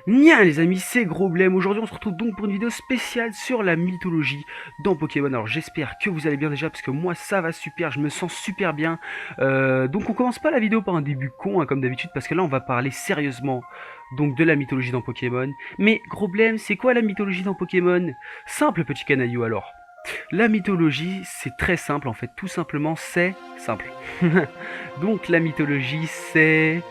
Nia les amis, c'est Groblem. Aujourd'hui on se retrouve donc pour une vidéo spéciale sur la mythologie dans Pokémon. Alors j'espère que vous allez bien déjà parce que moi ça va super, je me sens super bien. Donc on commence pas la vidéo par un début con hein, comme d'habitude parce que là on va parler sérieusement donc de la mythologie dans Pokémon. Mais Groblem, c'est quoi la mythologie dans Pokémon? Simple petit canaillou alors. La mythologie c'est très simple en fait, tout simplement c'est simple. Donc la mythologie c'est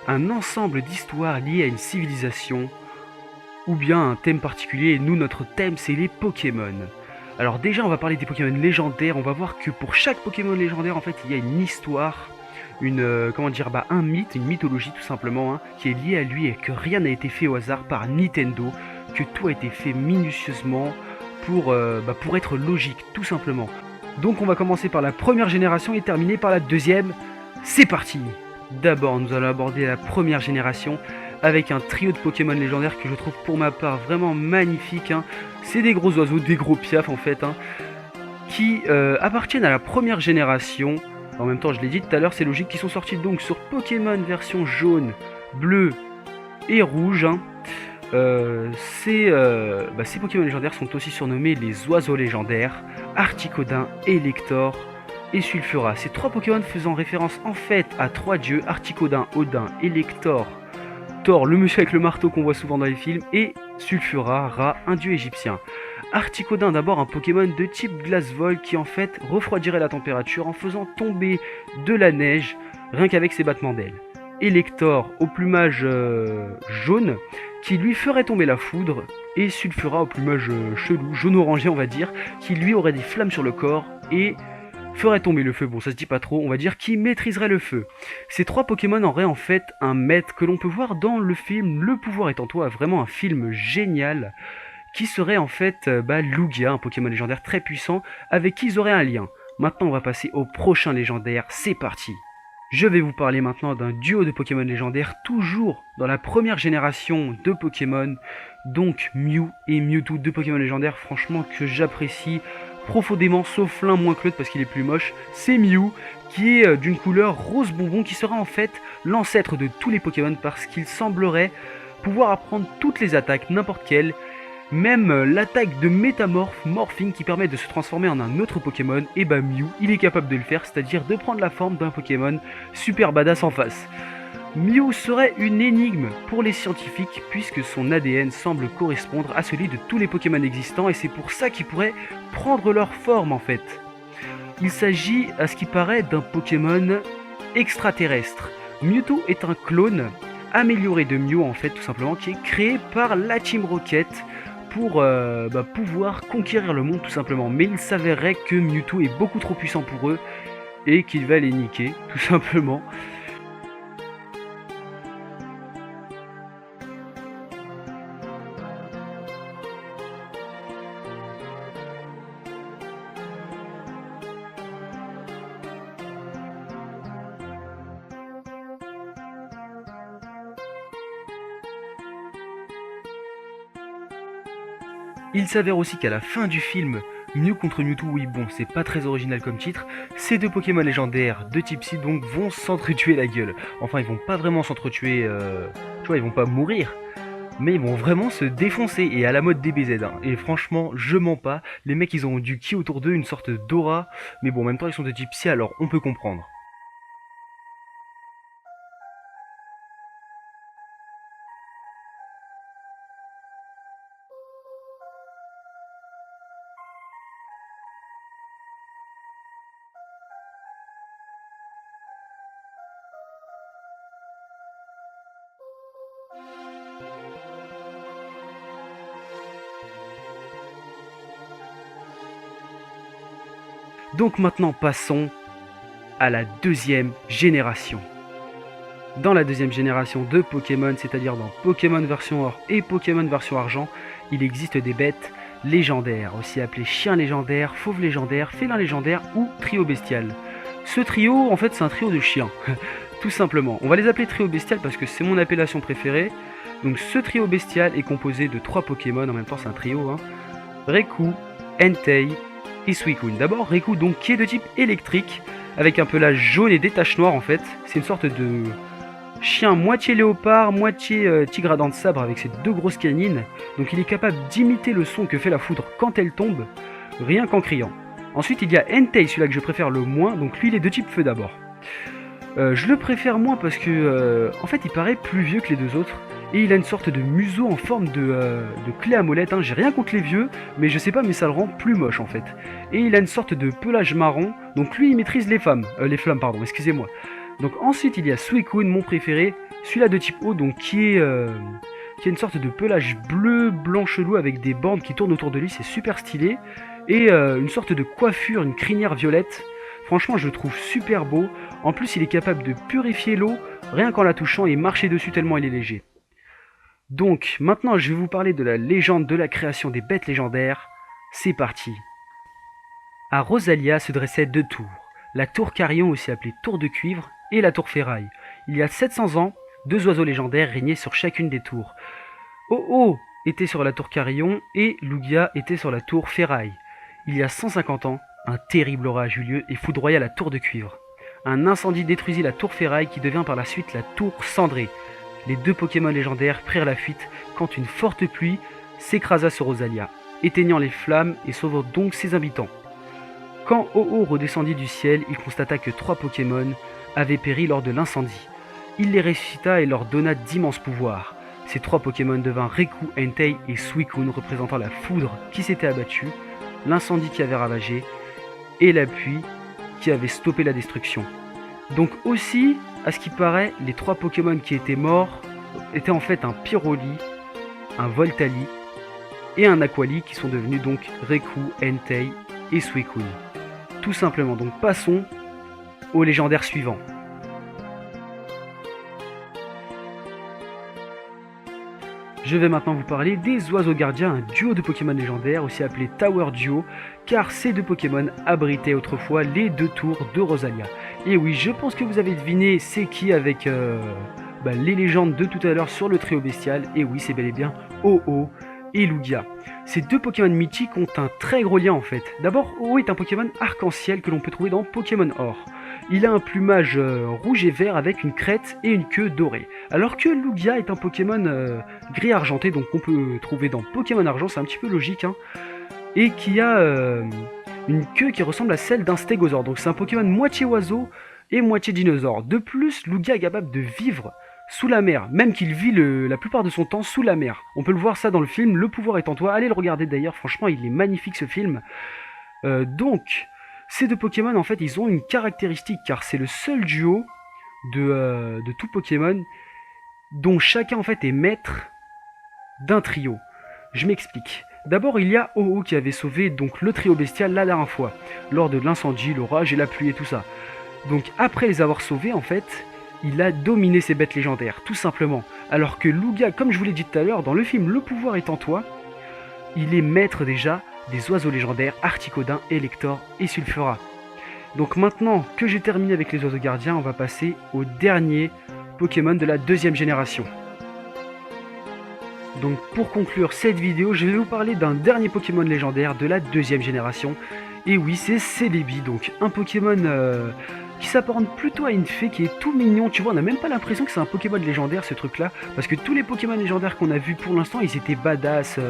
un ensemble d'histoires liées à une civilisation ou bien un thème particulier, et nous notre thème c'est les Pokémon. Alors déjà on va parler des Pokémon légendaires, on va voir que pour chaque Pokémon légendaire en fait il y a une histoire, un mythe, une mythologie tout simplement, hein, qui est liée à lui et que rien n'a été fait au hasard par Nintendo, que tout a été fait minutieusement pour être logique tout simplement. Donc on va commencer par la première génération et terminer par la deuxième, c'est parti. D'abord, nous allons aborder la première génération avec un trio de Pokémon légendaires que je trouve pour ma part vraiment magnifique. Hein. C'est des gros oiseaux, des gros piafs en fait, hein, qui appartiennent à la première génération. En même temps, je l'ai dit tout à l'heure, c'est logique, qui sont sortis donc sur Pokémon version jaune, bleu et rouge. Hein. Ces Pokémon légendaires sont aussi surnommés les oiseaux légendaires, Articodin, Elector et Sulfura. Ces trois Pokémon faisant référence en fait à trois dieux, Articodin, Odin, Elector, Thor, le monsieur avec le marteau qu'on voit souvent dans les films, et Sulfura, Ra, un dieu égyptien. Articodin, d'abord un Pokémon de type glace-vol qui en fait refroidirait la température en faisant tomber de la neige rien qu'avec ses battements d'ailes. Elector au plumage jaune qui lui ferait tomber la foudre, et Sulfura au plumage chelou, jaune-orangé on va dire, qui lui aurait des flammes sur le corps et ferait tomber le feu, bon ça se dit pas trop, on va dire qui maîtriserait le feu. Ces trois Pokémon auraient en fait un maître que l'on peut voir dans le film Le Pouvoir est en toi, vraiment un film génial, qui serait en fait Lugia, un Pokémon légendaire très puissant, avec qui ils auraient un lien. Maintenant on va passer au prochain légendaire, c'est parti. Je vais vous parler maintenant d'un duo de Pokémon légendaires, toujours dans la première génération de Pokémon, donc Mew et Mewtwo, deux Pokémon légendaires franchement que j'apprécie profondément, sauf l'un moins que l'autre parce qu'il est plus moche. C'est Mew, qui est d'une couleur rose bonbon, qui sera en fait l'ancêtre de tous les Pokémon parce qu'il semblerait pouvoir apprendre toutes les attaques, n'importe quelle, même l'attaque de Métamorph, Morphing, qui permet de se transformer en un autre Pokémon, et bah Mew, il est capable de le faire, c'est-à-dire de prendre la forme d'un Pokémon super badass en face. Mew serait une énigme pour les scientifiques puisque son ADN semble correspondre à celui de tous les Pokémon existants et c'est pour ça qu'il pourrait prendre leur forme en fait. Il s'agit à ce qui paraît d'un Pokémon extraterrestre. Mewtwo est un clone amélioré de Mew en fait tout simplement qui est créé par la Team Rocket pour pouvoir conquérir le monde tout simplement. Mais il s'avérerait que Mewtwo est beaucoup trop puissant pour eux et qu'il va les niquer tout simplement. Il s'avère aussi qu'à la fin du film, Mew contre Mewtwo, oui bon, c'est pas très original comme titre, ces deux Pokémon légendaires de type Psy donc vont s'entretuer la gueule. Enfin, ils vont pas vraiment s'entretuer, tu vois, ils vont pas mourir, mais ils vont vraiment se défoncer, et à la mode DBZ, hein. Et franchement, je mens pas, les mecs ils ont du ki autour d'eux, une sorte d'aura, mais bon, en même temps ils sont de type Psy, alors on peut comprendre. Donc maintenant passons à la deuxième génération. Dans la deuxième génération de Pokémon, c'est-à-dire dans Pokémon version or et Pokémon version argent, il existe des bêtes légendaires, aussi appelées chiens légendaires, fauves légendaires, félins légendaires ou trio bestial. Ce trio, en fait, c'est un trio de chiens, tout simplement. On va les appeler trio bestial parce que c'est mon appellation préférée. Donc ce trio bestial est composé de 3 Pokémon, en même temps c'est un trio, hein. Raikou, Entei et Suicune. D'abord Raikou donc qui est de type électrique, avec un pelage jaune et des taches noires en fait. C'est une sorte Chien moitié léopard, moitié tigre à dents de sabre avec ses 2 grosses canines. Donc il est capable d'imiter le son que fait la foudre quand elle tombe, rien qu'en criant. Ensuite il y a Entei, celui-là que je préfère le moins, donc lui il est de type feu d'abord. Je le préfère moins parce que en fait il paraît plus vieux que les 2 autres. Et il a une sorte de museau en forme de clé à molette, hein. J'ai rien contre les vieux, mais je sais pas, mais ça le rend plus moche en fait. Et il a une sorte de pelage marron, donc lui il maîtrise les flammes, pardon, excusez-moi. Donc ensuite il y a Suicune, mon préféré, celui-là de type eau, donc qui a une sorte de pelage bleu, blanc chelou avec des bandes qui tournent autour de lui, c'est super stylé. Et une sorte de coiffure, une crinière violette. Franchement je le trouve super beau, en plus il est capable de purifier l'eau, rien qu'en la touchant et marcher dessus tellement il est léger. Donc, maintenant je vais vous parler de la légende de la création des bêtes légendaires. C'est parti. À Rosalia se dressaient 2 tours. La tour Carillon, aussi appelée tour de cuivre, et la tour Ferraille. Il y a 700 ans, 2 oiseaux légendaires régnaient sur chacune des tours. Oh était sur la tour Carillon et Lugia était sur la tour Ferraille. Il y a 150 ans, un terrible orage eut lieu et foudroya la tour de cuivre. Un incendie détruisit la tour Ferraille qui devint par la suite la tour Cendrée. Les 2 Pokémon légendaires prirent la fuite quand une forte pluie s'écrasa sur Rosalia, éteignant les flammes et sauvant donc ses habitants. Quand Ho-Oh redescendit du ciel, il constata que 3 Pokémon avaient péri lors de l'incendie. Il les ressuscita et leur donna d'immenses pouvoirs. Ces 3 Pokémon devinrent Raikou, Entei et Suicune, représentant la foudre qui s'était abattue, l'incendie qui avait ravagé et la pluie qui avait stoppé la destruction. Donc aussi, à ce qui paraît, les 3 Pokémon qui étaient morts étaient en fait un Pyroli, un Voltali et un Aquali qui sont devenus donc Raikou, Entei et Suicune. Tout simplement, donc passons au légendaire suivant. Je vais maintenant vous parler des oiseaux gardiens, un duo de Pokémon légendaires, aussi appelé Tower Duo, car ces 2 Pokémon abritaient autrefois les 2 tours de Rosalia. Et oui, je pense que vous avez deviné c'est qui avec les légendes de tout à l'heure sur le trio bestial, et oui, c'est bel et bien Ho-Oh et Lugia. Ces 2 Pokémon mythiques ont un très gros lien en fait. D'abord, Ho-Oh est un Pokémon arc-en-ciel que l'on peut trouver dans Pokémon Or. Il a un plumage rouge et vert avec une crête et une queue dorée. Alors que Lugia est un Pokémon gris argenté, donc qu'on peut trouver dans Pokémon Argent, c'est un petit peu logique, hein, et qui a une queue qui ressemble à celle d'un stégosaure. Donc c'est un Pokémon moitié oiseau et moitié dinosaure. De plus, Lugia est capable de vivre sous la mer, même qu'il vit la plupart de son temps sous la mer. On peut le voir ça dans le film Le pouvoir est en toi. Allez le regarder d'ailleurs, franchement il est magnifique ce film. Donc... Ces 2 Pokémon, en fait, ils ont une caractéristique, car c'est le seul duo de tout Pokémon dont chacun, en fait, est maître d'un trio. Je m'explique. D'abord, il y a Ho-Oh qui avait sauvé donc le trio bestial la dernière fois, lors de l'incendie, l'orage et la pluie et tout ça. Donc, après les avoir sauvés, en fait, il a dominé ces bêtes légendaires, tout simplement. Alors que Lugia, comme je vous l'ai dit tout à l'heure, dans le film Le pouvoir est en toi, il est maître déjà des oiseaux légendaires Articodin, Elector et Sulfura. Donc maintenant que j'ai terminé avec les oiseaux gardiens, on va passer au dernier Pokémon de la 2e génération. Donc pour conclure cette vidéo, je vais vous parler d'un dernier Pokémon légendaire de la 2e génération. Et oui, c'est Celebi, donc un Pokémon qui s'apparente plutôt à une fée, qui est tout mignon. Tu vois, on n'a même pas l'impression que c'est un Pokémon légendaire ce truc là, parce que tous les Pokémon légendaires qu'on a vus pour l'instant, ils étaient badass,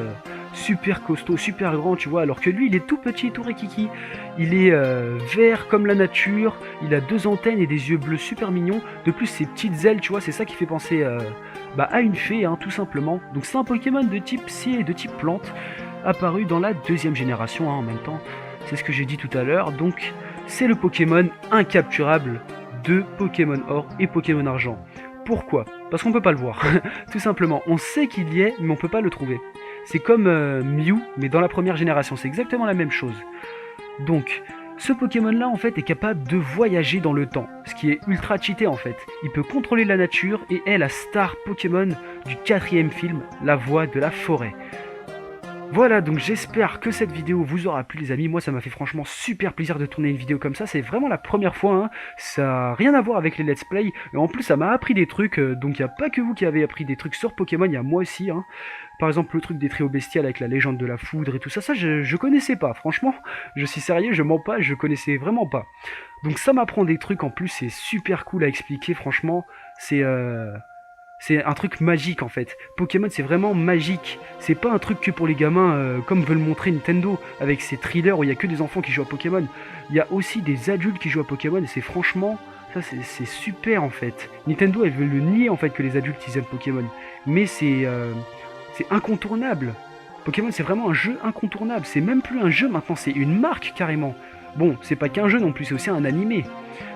super costaud, super grand, tu vois, alors que lui il est tout petit, tout rikiki. Il est vert comme la nature, il a 2 antennes et des yeux bleus super mignons. De plus ses petites ailes, tu vois, c'est ça qui fait penser à une fée, hein, tout simplement. Donc c'est un Pokémon de type psy et de type plante, apparu dans la 2e génération, hein, en même temps. C'est ce que j'ai dit tout à l'heure, donc c'est le Pokémon incapturable de Pokémon Or et Pokémon Argent. Pourquoi? Parce qu'on peut pas le voir, tout simplement. On sait qu'il y est, mais on peut pas le trouver. C'est comme Mew, mais dans la 1re génération, c'est exactement la même chose. Donc, ce Pokémon-là, en fait, est capable de voyager dans le temps, ce qui est ultra cheaté, en fait. Il peut contrôler la nature et est la star Pokémon du 4e film, La Voix de la Forêt. Voilà, donc j'espère que cette vidéo vous aura plu les amis. Moi ça m'a fait franchement super plaisir de tourner une vidéo comme ça. C'est vraiment la première fois, hein. Ça n'a rien à voir avec les let's play. Et en plus ça m'a appris des trucs, donc il n'y a pas que vous qui avez appris des trucs sur Pokémon, il y a moi aussi, hein. Par exemple le truc des trios bestiales avec la légende de la foudre et tout ça, je connaissais pas. Franchement, je suis sérieux, je mens pas, je connaissais vraiment pas. Donc ça m'apprend des trucs en plus, c'est super cool à expliquer, franchement, C'est un truc magique en fait. Pokémon c'est vraiment magique. C'est pas un truc que pour les gamins comme veut le montrer Nintendo avec ses thrillers où il y a que des enfants qui jouent à Pokémon. Il y a aussi des adultes qui jouent à Pokémon et c'est franchement ça c'est super en fait. Nintendo elle veut le nier en fait que les adultes ils aiment Pokémon. Mais c'est incontournable. Pokémon c'est vraiment un jeu incontournable. C'est même plus un jeu maintenant, c'est une marque carrément. Bon, c'est pas qu'un jeu non plus, c'est aussi un animé.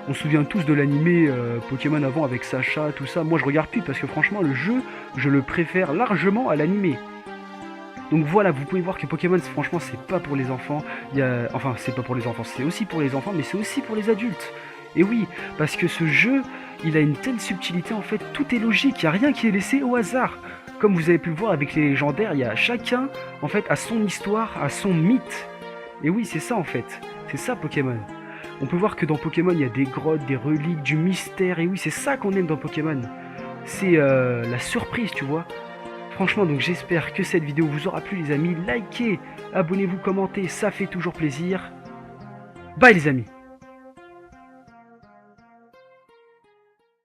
On se souvient tous de l'animé Pokémon avant avec Sacha, tout ça. Moi je regarde plus parce que franchement le jeu, je le préfère largement à l'animé. Donc voilà, vous pouvez voir que Pokémon franchement c'est pas pour les enfants. Enfin c'est pas pour les enfants, c'est aussi pour les enfants mais c'est aussi pour les adultes. Et oui, parce que ce jeu, il a une telle subtilité en fait, tout est logique, il n'y a rien qui est laissé au hasard. Comme vous avez pu le voir avec les légendaires, il y a chacun en fait a son histoire, a son mythe. Et oui, c'est ça en fait, c'est ça Pokémon. On peut voir que dans Pokémon, il y a des grottes, des reliques, du mystère. Et oui, c'est ça qu'on aime dans Pokémon. C'est la surprise, tu vois. Franchement, donc j'espère que cette vidéo vous aura plu, les amis. Likez, abonnez-vous, commentez, ça fait toujours plaisir. Bye, les amis.